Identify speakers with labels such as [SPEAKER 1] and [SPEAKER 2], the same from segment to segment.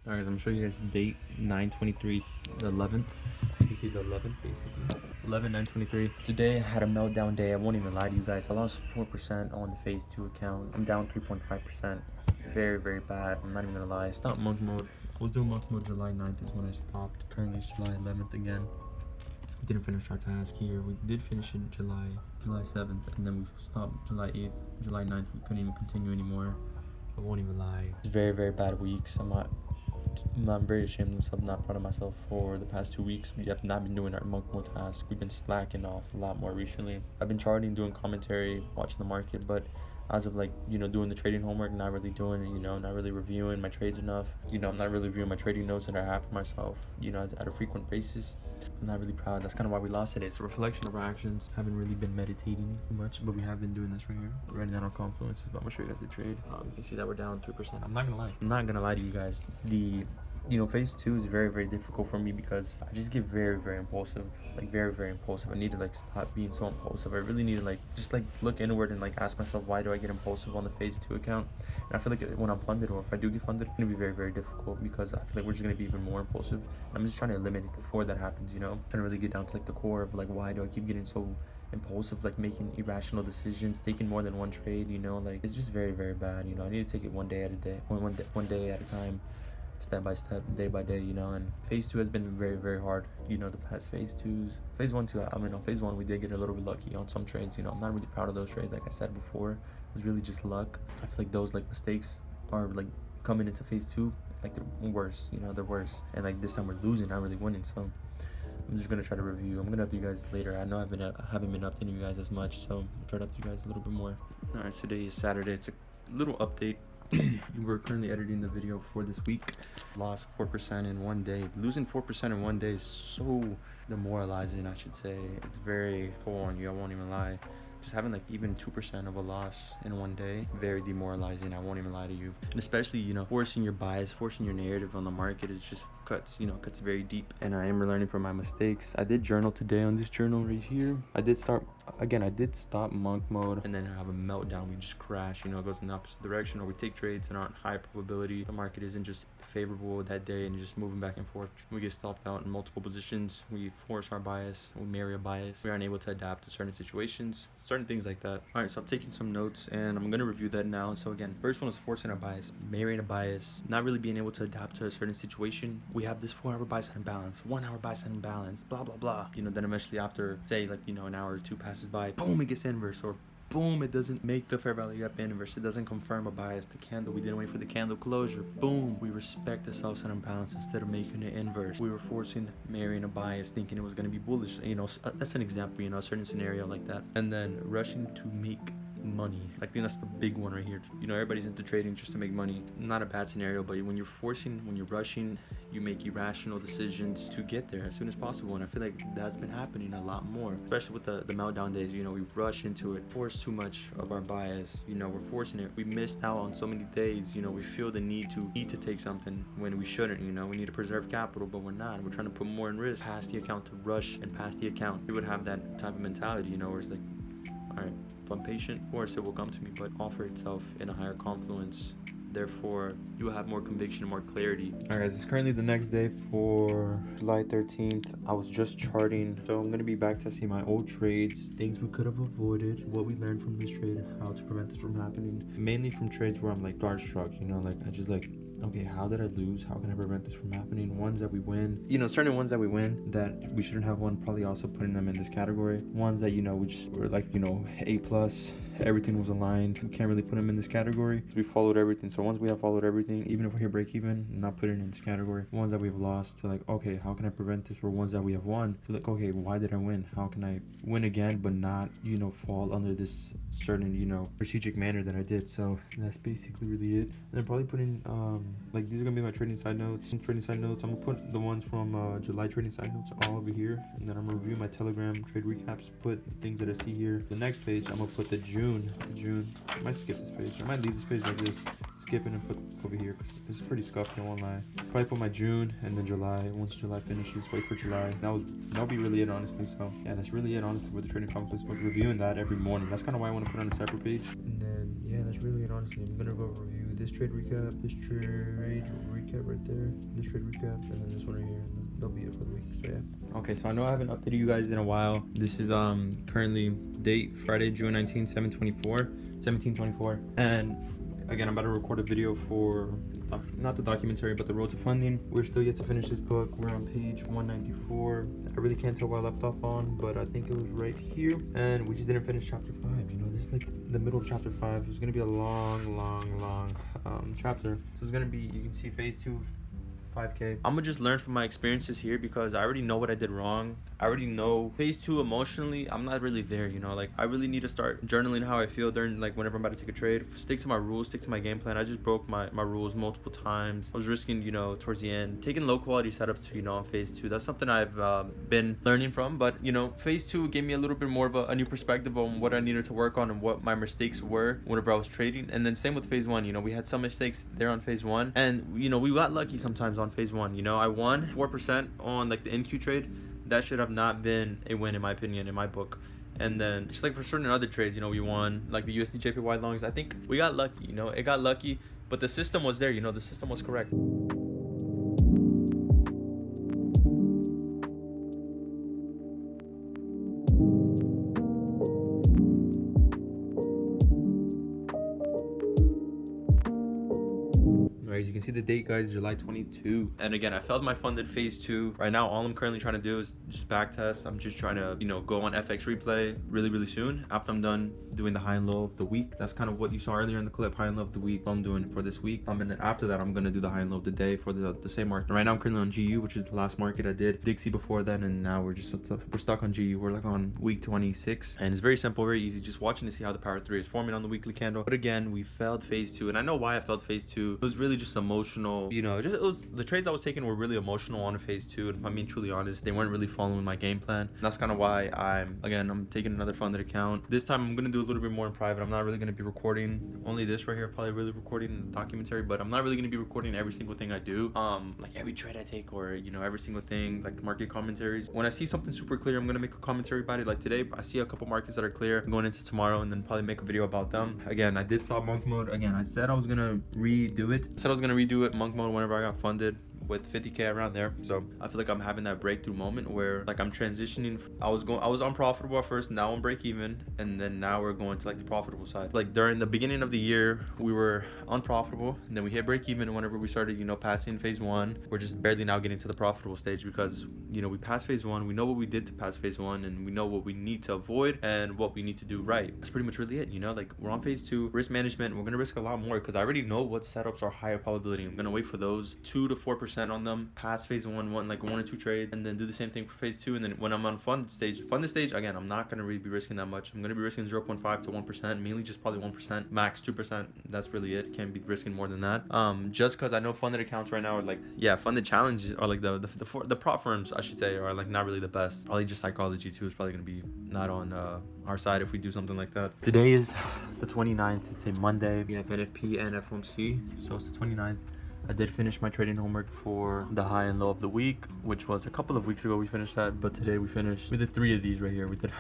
[SPEAKER 1] Alright, guys, I'm gonna show you guys the date 9/23, the 11th. You see the 11th basically. 11/9/23. Today I had a meltdown day. I won't even lie to you guys. I lost 4% on the phase 2 account. I'm down 3.5%. Very, very bad. I'm not even gonna lie. I stopped monk mode. I was doing monk mode July 9th is when I stopped. Currently it's July 11th again. We didn't finish our task here. We did finish in July 7th, and then we stopped July 8th, July 9th. We couldn't even continue anymore. I won't even lie. It's very, very bad weeks. I'm very ashamed of myself, not proud of myself for the past 2 weeks. We have not been doing our monk mode task. We've been slacking off a lot more recently. I've been charting, doing commentary, watching the market, but as of doing the trading homework, not really doing it, not really reviewing my trades enough. I'm not really reviewing my trading notes that I have for myself, at a frequent basis. I'm not really proud. That's kind of why we lost today. It's a reflection of our actions. Haven't really been meditating too much, but we have been doing this right here. Writing down our confluences, but I'm gonna show you guys the trade. You can see that we're down 3%. I'm not gonna lie to you guys. Phase 2 is very, very difficult for me because I just get very, very impulsive. Very, very impulsive. I need to stop being so impulsive. I really need to just look inward and ask myself, why do I get impulsive on the phase 2 account? And I feel like when I'm funded, or if I do get funded, it's gonna be very, very difficult because I feel like we're just gonna be even more impulsive. I'm just trying to eliminate it before that happens, trying to really get down to the core of why do I keep getting so impulsive, making irrational decisions, taking more than one trade, it's just very, very bad. I need to take it one day at a day, one day at a time, step by step, day by day, and phase 2 has been very, very hard. The past phase 2s, phase 1 too. On phase 1 we did get a little bit lucky on some trades. I'm not really proud of those trades. Like I said before, it was really just luck. I feel like those mistakes are coming into phase 2, they're worse. They're worse, and this time we're losing, not really winning. So I'm just gonna try to review. I'm gonna update you guys later. I know I haven't been updating you guys as much, so I'll try to update you guys a little bit more. All right, today is Saturday. It's a little update. We're currently editing the video for this week. Lost 4% in one day. Losing 4% in one day is so demoralizing, I should say. It's very toll on you, I won't even lie. Just having even 2% of a loss in one day, very demoralizing, I won't even lie to you. And especially, forcing your bias, forcing your narrative on the market is just cuts very deep. And I am learning from my mistakes. I did journal today on this journal right here. I did stop monk mode and then have a meltdown. We just crash, it goes in the opposite direction, or we take trades that aren't high probability. The market isn't just favorable that day and just moving back and forth. We get stopped out in multiple positions. We force our bias. We marry a bias. We aren't able to adapt to certain situations, certain things like that. All right, so I'm taking some notes and I'm gonna review that now. So again, first one is forcing our bias, marrying a bias, not really being able to adapt to a certain situation. We have this 4-hour buy side imbalance, 1-hour buy side imbalance, blah blah blah. Then eventually after say an hour or two passes by, boom, it gets inverse, or boom, it doesn't make the fair value gap inverse. It doesn't confirm a bias. The candle, we didn't wait for the candle closure. Boom, we respect the sell side imbalance instead of making it inverse. We were forcing, marrying a bias, thinking it was going to be bullish. That's an example, a certain scenario like that. And then rushing to make money. I think that's the big one right here. Everybody's into trading just to make money. Not a bad scenario, but when you're rushing, you make irrational decisions to get there as soon as possible. And I feel like that's been happening a lot more, especially with the meltdown days. We rush into it, force too much of our bias. We're forcing it. We missed out on so many days. We feel the need to take something when we shouldn't. We need to preserve capital, but we're not. We're trying to put more in risk, pass the account, to rush and pass the account. We would have that type of mentality, where it's all right, if I'm patient, of course it will come to me, but offer itself in a higher confluence. Therefore, you will have more conviction and more clarity. All right, guys, it's currently the next day for July 13th. I was just charting, so I'm going to be back to see my old trades, things we could have avoided, what we learned from this trade, how to prevent this from happening. Mainly from trades where I'm starstruck, I just okay, how did I lose? How can I prevent this from happening? Ones that we win, certain ones that we win that we shouldn't have won, probably also putting them in this category. Ones that, we just were A plus, everything was aligned. We can't really put them in this category. We followed everything. So once we have followed everything, even if we hit break even, not putting it in this category. Ones that we've lost to okay, how can I prevent this? Or ones that we have won to okay, why did I win? How can I win again, but not, fall under this certain, strategic manner that I did. So that's basically really it. And I'm probably putting, these are gonna be my trading side notes. I'm gonna put the ones from July trading side notes all over here, and then I'm gonna review my Telegram trade recaps, put things that I see here. The next page, I'm gonna put the June. I might skip this page. I might leave this page like this, skip it and put over here because this is pretty scuffed, I won't lie. Probably put my June and then July. Once July finishes, wait for July. That'll be really it, honestly. So yeah, that's really it, honestly, with the trading complex. But reviewing that every morning. That's kind of why I want to put on a separate page. And then yeah, that's really really and honestly, I'm gonna go review this trade recap, this trade recap right there, this trade recap, and then this one right here, and that'll be it for the week. So yeah. Okay, so I know I haven't updated you guys in a while. This is currently date Friday, June 19th, 1724, and again, I'm about to record a video for not the documentary, but the Road to Funding. We're still yet to finish this book. We're on page 194. I really can't tell where I left off on, but I think it was right here. And we just didn't finish chapter 5. You know, this is like the middle of chapter 5. It's gonna be a long chapter. So it's gonna be, you can see phase 2, 5K. I'm gonna just learn from my experiences here because I already know what I did wrong. I already know phase 2 emotionally, I'm not really there, you know, like I really need to start journaling how I feel during, like, whenever I'm about to take a trade. Stick to my rules, stick to my game plan. I just broke my rules multiple times. I was risking, you know, towards the end, taking low quality setups, you know, on phase 2. That's something I've been learning from, but you know, phase 2 gave me a little bit more of a new perspective on what I needed to work on and what my mistakes were whenever I was trading. And then same with phase 1, you know, we had some mistakes there on phase 1, and you know, we got lucky sometimes on phase 1. You know, I won 4% on like the NQ trade. That should have not been a win in my opinion, in my book. And then just like for certain other trades, you know, we won like the USD JPY longs. I think we got lucky, you know, it got lucky, but the system was there, you know, the system was correct. As you can see the date, guys, July 22. And again, I failed my funded phase 2. Right now, all I'm currently trying to do is just back test. I'm just trying to, you know, go on FX replay really soon after I'm done doing the high and low of the week. That's kind of what you saw earlier in the clip, high and low of the week. I'm doing for this week. And then after that, I'm gonna do the high and low of the day for the same market. Right now, I'm currently on GU, which is the last market I did Dixie before then, and now we're stuck on GU. We're like on week 26, and it's very simple, very easy. Just watching to see how the power 3 is forming on the weekly candle. But again, we failed phase 2, and I know why I failed phase 2. It was really just emotional, you know, just it was the trades I was taking were really emotional on phase 2, and if I'm being truly honest, they weren't really following my game plan. And that's kind of why I'm taking another funded account. This time I'm gonna do a little bit more in private. I'm not really gonna be recording only this right here, probably really recording the documentary, but I'm not really gonna be recording every single thing I do, like every trade I take, or you know, every single thing, like market commentaries. When I see something super clear, I'm gonna make a commentary about it. Like today, I see a couple markets that are clear. I'm going into tomorrow, and then probably make a video about them. Again, I did stop monk mode. Again, I said I was gonna redo it. Monk mode whenever I got funded with 50K around there. So I feel like I'm having that breakthrough moment where like I'm transitioning. I was unprofitable at first, now I'm break even, and then now we're going to like the profitable side. Like during the beginning of the year, we were unprofitable, and then we hit break even whenever we started, you know, passing phase 1. We're just barely now getting to the profitable stage because, you know, we passed phase 1, we know what we did to pass phase 1, and we know what we need to avoid and what we need to do right. That's pretty much really it, you know, like we're on phase 2, risk management. We're gonna risk a lot more because I already know what setups are higher probability. I'm gonna wait for those 2 to 4% on them, pass phase 1, like 1 or 2 trades, and then do the same thing for phase 2. And then when I'm on funded stage again, I'm not gonna really be risking that much. I'm gonna be risking 0.5 to 1%, mainly just probably 1%, max 2%. That's really it. Can't be risking more than that. Just because I know funded accounts right now are like, yeah, funded challenges are like the prop firms, I should say, are like not really the best. Probably just Psychology too is probably gonna be not on our side if we do something like that. Today is the 29th. It's a Monday. We have NFP and FOMC, so it's the 29th. I did finish my trading homework for the high and low of the week, which was a couple of weeks ago we finished that, but today we did 3 of these right here. We did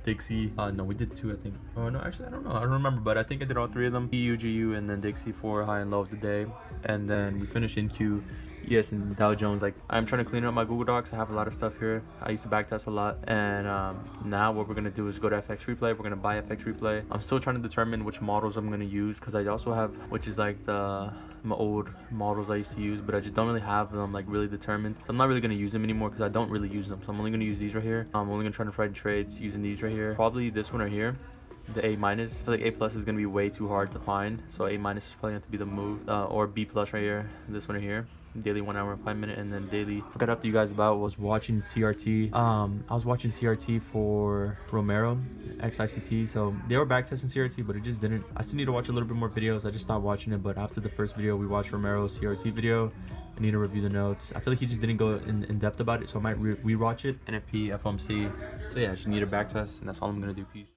[SPEAKER 1] Dixie, no, we did 2, I think. Oh no, actually I don't know, I don't remember, but I think I did all 3 of them. EU, GU, and then Dixie for high and low of the day. And then we finished NQ, ES, and Dow Jones. Like, I'm trying to clean up my Google Docs. I have a lot of stuff here. I used to backtest a lot, and now what we're gonna do is go to FX Replay. We're gonna buy FX Replay. I'm still trying to determine which models I'm gonna use, because I also have, which is like my old models I used to use, but I just don't really have them like really determined. So I'm not really gonna use them anymore because I don't really use them. So I'm only gonna use these right here. I'm only gonna try to find trades using these right here. Probably this one right here, the A minus. I feel like A plus is gonna be way too hard to find, so A minus is probably gonna have to be the move, or B plus right here, this one right here, daily 1 hour and 5 minute. And then daily, what I got up to you guys about was watching CRT. I was watching CRT for Romero XICT, so they were backtesting CRT, but it just didn't. I still need to watch a little bit more videos. I just stopped watching it, but after the first video we watched Romero's CRT video, I need to review the notes. I feel like he just didn't go in depth about it, so I might re-watch it. NFP, FOMC. So yeah, I just need a backtest, and that's all I'm gonna do. Peace.